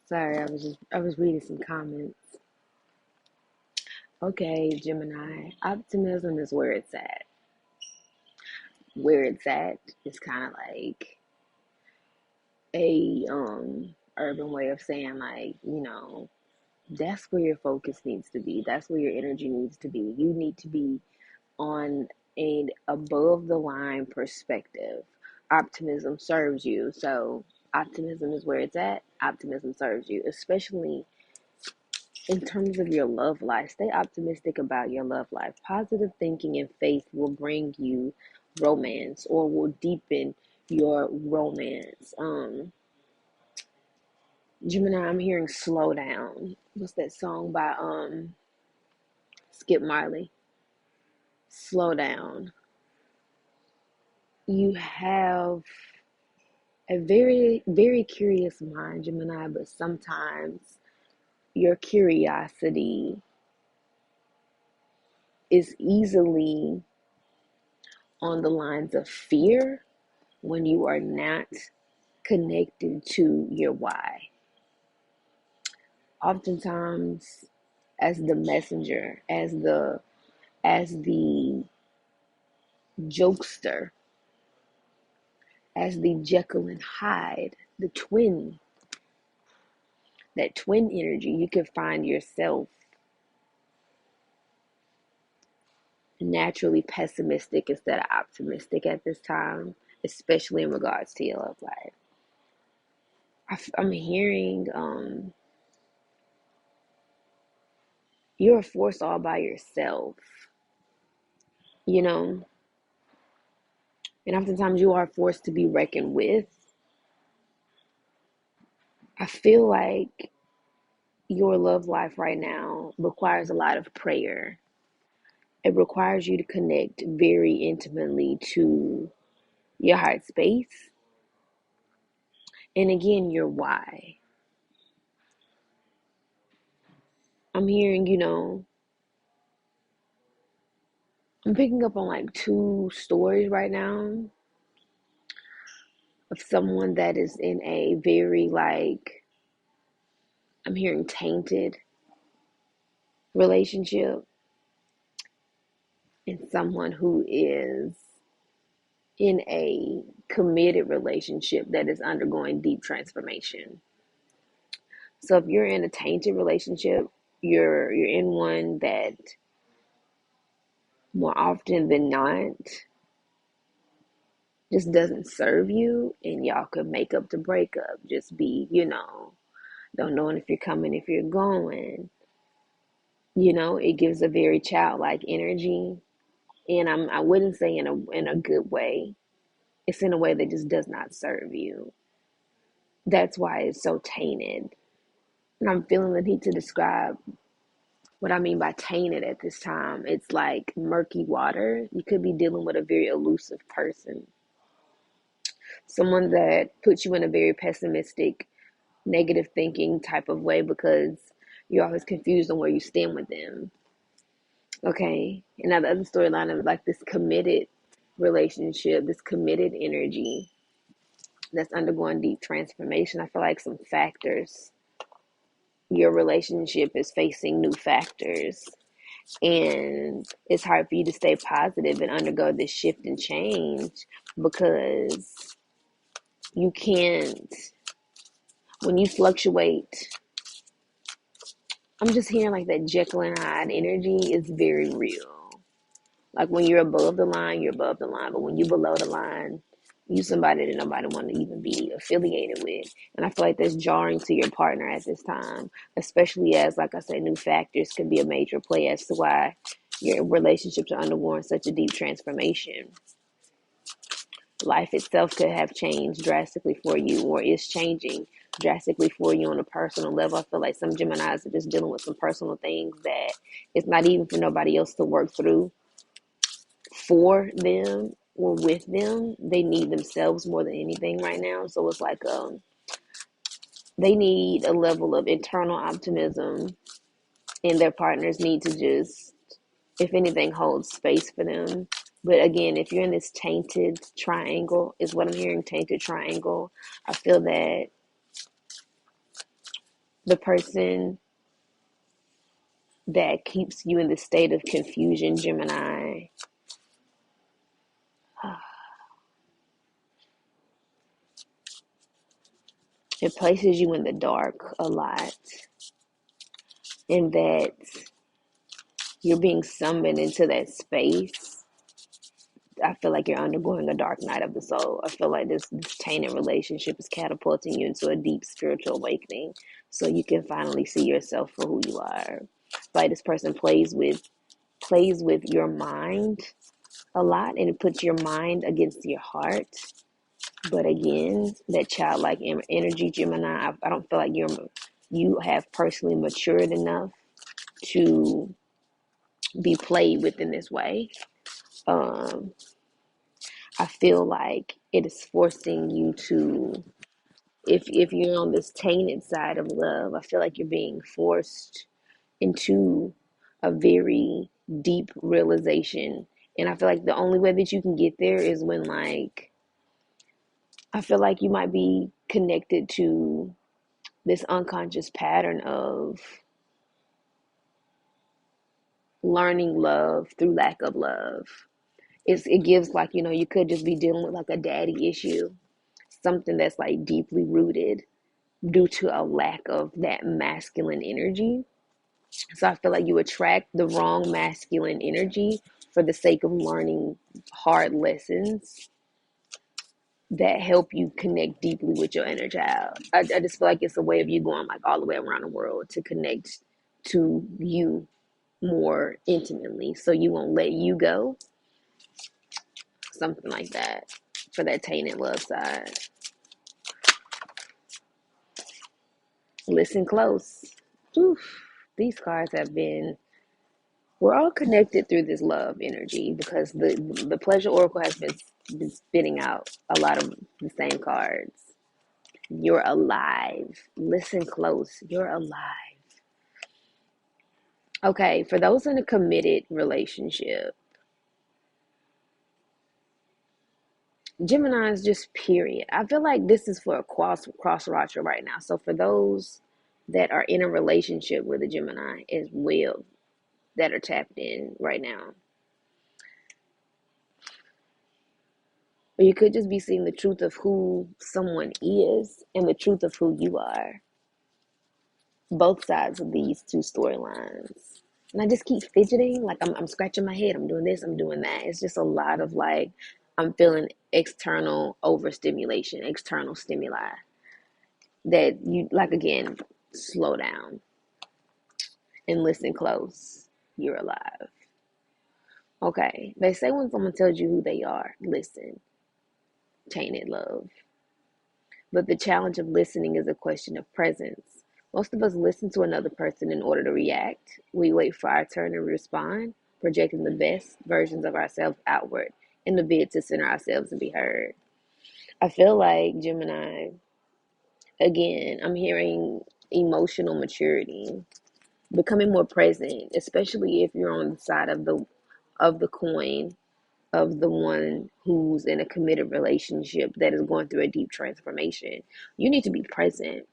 Sorry, I was reading some comments. Okay, Gemini. Optimism is where it's at. Where it's at is kind of like a urban way of saying like, that's where your focus needs to be. That's where your energy needs to be. You need to be on an above the line perspective. Optimism serves you. So optimism is where it's at. Optimism serves you, especially in terms of your love life. Stay optimistic about your love life. Positive thinking and faith will bring you romance or will deepen your romance. Gemini, I'm hearing slow down. What's that song by Skip Marley? Slow down. You have a very, very curious mind, Gemini, but sometimes your curiosity is easily on the lines of fear when you are not connected to your why. Oftentimes, as the messenger, as the jokester, as the Jekyll and Hyde, the twin, that twin energy, you can find yourself naturally pessimistic instead of optimistic at this time, especially in regards to your love life. I'm hearing you're a force all by yourself, you know, and oftentimes you are forced to be reckoned with. I feel like your love life right now requires a lot of prayer. It requires you to connect very intimately to your heart space. And again, your why. I'm hearing, I'm picking up on like two stories right now of someone that is in a very like, I'm hearing tainted relationship, and someone who is in a committed relationship that is undergoing deep transformation. So if you're in a tainted relationship, you're in one that more often than not just doesn't serve you, and y'all could make up the breakup. Just be, don't know if you're coming, if you're going. It gives a very childlike energy, and I wouldn't say in a good way. It's in a way that just does not serve you. That's why it's so tainted. And I'm feeling the need to describe what I mean by tainted at this time. It's like murky water. You could be dealing with a very elusive person, someone that puts you in a very pessimistic, negative thinking type of way because you're always confused on where you stand with them. Okay. And now the other storyline of like this committed relationship, this committed energy that's undergoing deep transformation. I feel like some factors, your relationship is facing new factors, and it's hard for you to stay positive and undergo this shift and change because you can't, when you fluctuate, I'm just hearing like that Jekyll and Hyde energy is very real. Like when you're above the line, you're above the line. But when you're below the line, you somebody that nobody want to even be affiliated with. And I feel like that's jarring to your partner at this time, especially as, like I said, new factors could be a major play as to why your relationships are undergoing such a deep transformation. Life itself could have changed drastically for you or is changing drastically for you on a personal level. I feel like some Geminis are just dealing with some personal things that it's not even for nobody else to work through for them or with them. They need themselves more than anything right now. So it's like they need a level of internal optimism, and their partners need to just, if anything, hold space for them. But again, if you're in this tainted triangle, is what I'm hearing, tainted triangle, I feel that the person that keeps you in the state of confusion, Gemini. It places you in the dark a lot, in that you're being summoned into that space. I feel like you're undergoing a dark night of the soul. I feel like this tainted relationship is catapulting you into a deep spiritual awakening, so you can finally see yourself for who you are. Like this person plays with your mind a lot, and it puts your mind against your heart. But again, that childlike energy, Gemini, I don't feel like you have personally matured enough to be played with in this way. Um, I feel like it is forcing you to, if you're on this tainted side of love, I feel like you're being forced into a very deep realization. And I feel like the only way that you can get there is when, like, I feel like you might be connected to this unconscious pattern of learning love through lack of love. It gives, like, you could just be dealing with like a daddy issue, something that's like deeply rooted due to a lack of that masculine energy. So I feel like you attract the wrong masculine energy for the sake of learning hard lessons that help you connect deeply with your inner child. I just feel like it's a way of you going like all the way around the world to connect to you more intimately, so you won't let you go. Something like that for that tainted love side. Listen close. Oof. These cards have been, we're all connected through this love energy, because the pleasure oracle has been spitting out a lot of the same cards. You're alive. Listen close. You're alive. Okay, for those in a committed relationship, Gemini is just period. I feel like this is for a cross watcher right now. So for those that are in a relationship with a Gemini as well, that are tapped in right now, or you could just be seeing the truth of who someone is and the truth of who you are. Both sides of these two storylines. And I just keep fidgeting, like I'm scratching my head. I'm doing this, I'm doing that. It's just a lot of like, I'm feeling external overstimulation, external stimuli that you, like, again, slow down and listen close. You're alive. Okay. They say when someone tells you who they are, listen. Tainted love. But the challenge of listening is a question of presence. Most of us listen to another person in order to react. We wait for our turn to respond, projecting the best versions of ourselves outward in the bid to center ourselves and be heard. I feel like Gemini, again, I'm hearing emotional maturity, becoming more present, especially if you're on the side of the coin of the one who's in a committed relationship that is going through a deep transformation. You need to be present.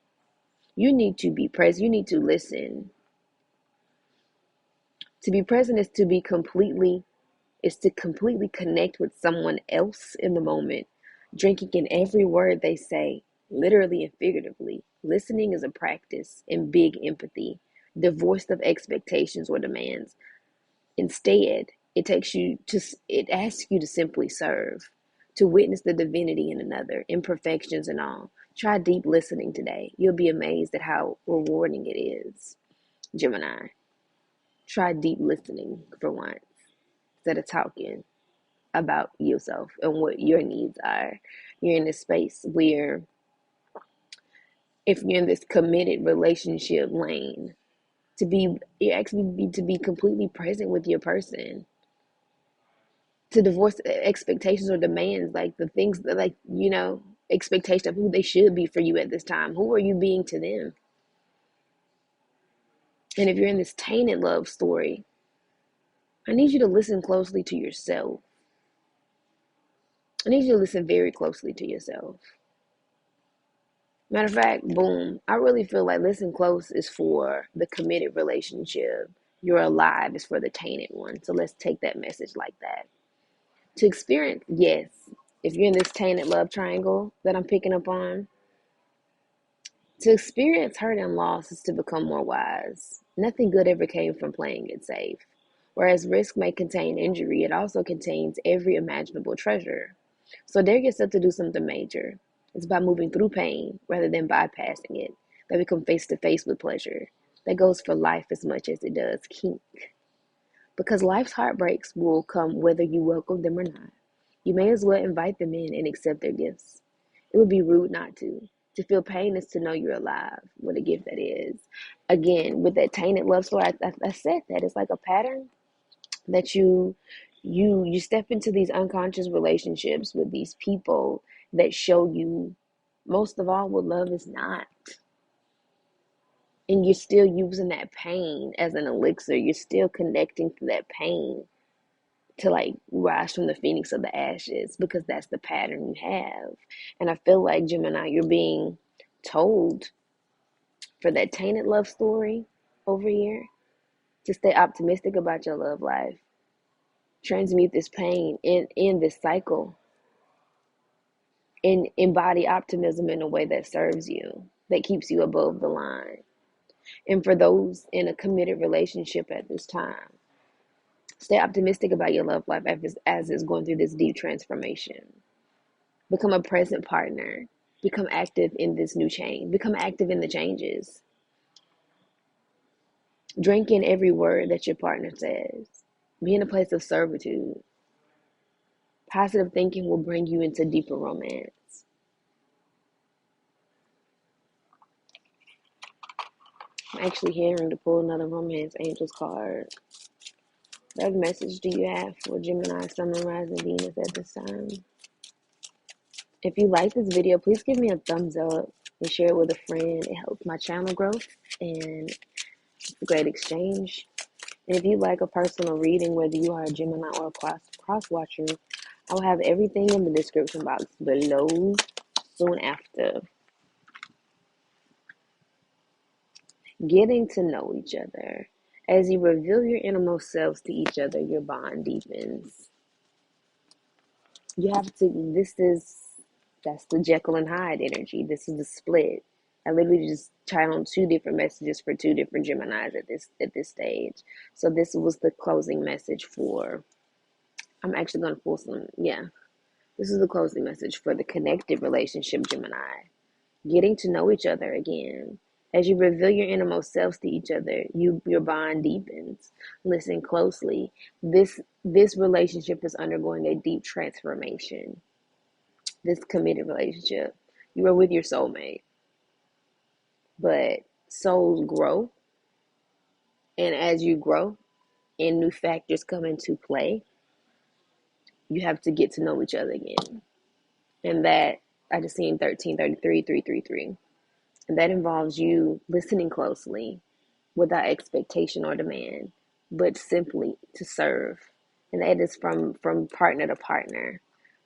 You need to be present. You need to listen. To be present is to completely connect with someone else in the moment, drinking in every word they say, literally and figuratively. Listening is a practice in big empathy, divorced of expectations or demands. Instead, it asks you to simply serve, to witness the divinity in another, imperfections and all. Try deep listening today. You'll be amazed at how rewarding it is. Gemini, try deep listening for once, instead of talking about yourself and what your needs are. You're in a space where, if you're in this committed relationship lane, you actually to be completely present with your person, to divorce expectations or demands, like the things that, like, expectation of who they should be for you at this time. Who are you being to them? And if you're in this tainted love story, I need you to listen closely to yourself. I need you to listen very closely to yourself. Matter of fact, boom, I really feel like listen close is for the committed relationship. You're alive is for the tainted one. So let's take that message like that. To experience, yes, if you're in this tainted love triangle that I'm picking up on, to experience hurt and loss is to become more wise. Nothing good ever came from playing it safe. Whereas risk may contain injury, it also contains every imaginable treasure. So dare yourself to do something major. It's by moving through pain rather than bypassing it that we come face to face with pleasure. That goes for life as much as it does kink. Because life's heartbreaks will come whether you welcome them or not. You may as well invite them in and accept their gifts. It would be rude not to. To feel pain is to know you're alive. What a gift that is. Again, with that tainted love story, I said that it's like a pattern that you step into these unconscious relationships with these people that show you most of all what love is not. And you're still using that pain as an elixir. You're still connecting to that pain to like rise from the phoenix of the ashes because that's the pattern you have. And I feel like Gemini, you're being told for that tainted love story over here to stay optimistic about your love life. Transmute this pain in this cycle and embody optimism in a way that serves you, that keeps you above the line. And for those in a committed relationship at this time, stay optimistic about your love life as it's going through this deep transformation. Become a present partner. Become active in this new change. Become active in the changes. Drink in every word that your partner says. Be in a place of servitude. Positive thinking will bring you into deeper romance. I'm actually hearing to pull another romance angels card. What message do you have for Gemini, Sun, and Rising Venus at this time? If you like this video, please give me a thumbs up and share it with a friend. It helps my channel growth and it's a great exchange. And if you like a personal reading, whether you are a Gemini or a cross watcher, I will have everything in the description box below soon after. Getting to know each other. As you reveal your innermost selves to each other, your bond deepens. You have to, that's the Jekyll and Hyde energy. This is the split. I literally just channeled two different messages for two different Geminis at this stage. So this was the closing message for, I'm actually going to pull some, yeah. This is the closing message for the connected relationship Gemini. Getting to know each other again. As you reveal your innermost selves to each other, your bond deepens. Listen closely. This relationship is undergoing a deep transformation. This committed relationship. You are with your soulmate. But souls grow. And as you grow and new factors come into play, you have to get to know each other again. And that, I just seen 1333, 333. And that involves you listening closely without expectation or demand, but simply to serve. And that is from partner to partner.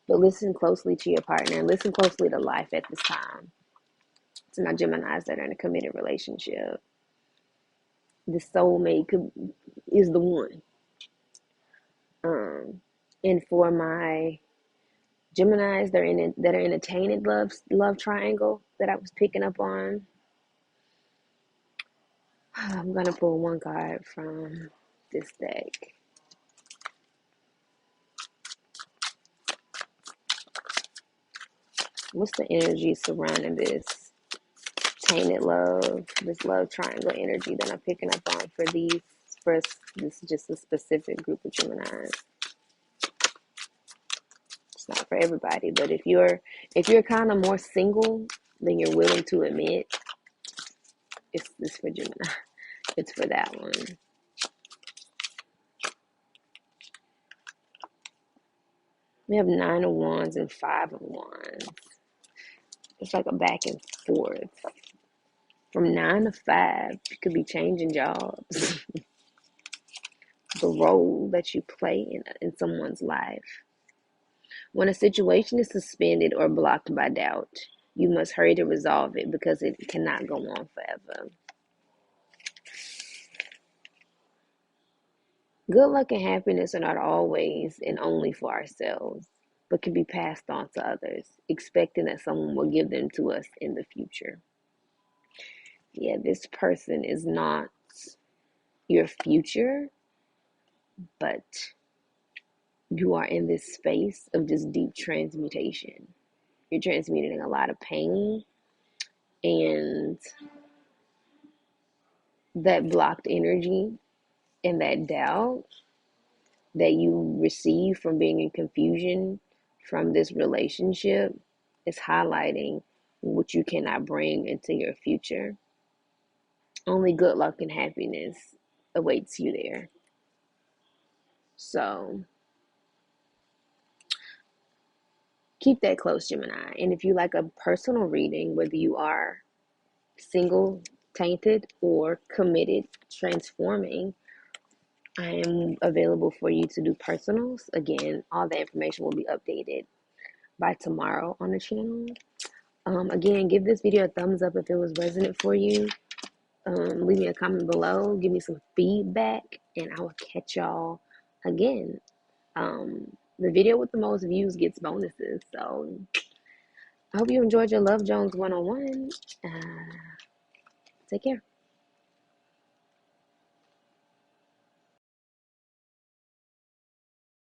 But listen closely to your partner and listen closely to life at this time. To my Geminis that are in a committed relationship. The soulmate is the one. And for my Geminis that are in a tainted love triangle that I was picking up on, I'm gonna pull one card from this deck. What's the energy surrounding this tainted love, this love triangle energy that I'm picking up on for these? First, this is just a specific group of Geminis. It's not for everybody, but if you're kind of more single than you're willing to admit, it's for Gemini. It's for that one. We have 9 of Wands and 5 of Wands. It's like a back and forth. From 9 to 5, you could be changing jobs. The role that you play in someone's life. When a situation is suspended or blocked by doubt, you must hurry to resolve it because it cannot go on forever. Good luck and happiness are not always and only for ourselves, but can be passed on to others, expecting that someone will give them to us in the future. Yeah, this person is not your future, but you are in this space of just deep transmutation. You're transmuting a lot of pain and that blocked energy and that doubt that you receive from being in confusion from this relationship is highlighting what you cannot bring into your future. Only good luck and happiness awaits you there. So keep that close, Gemini. And if you like a personal reading, whether you are single, tainted, or committed, transforming, I am available for you to do personals. Again, all the information will be updated by tomorrow on the channel. Again, give this video a thumbs up if it was resonant for you. Leave me a comment below. Give me some feedback, and I will catch y'all again. The video with the most views gets bonuses. So I hope you enjoyed your Love Jones 101. Take care.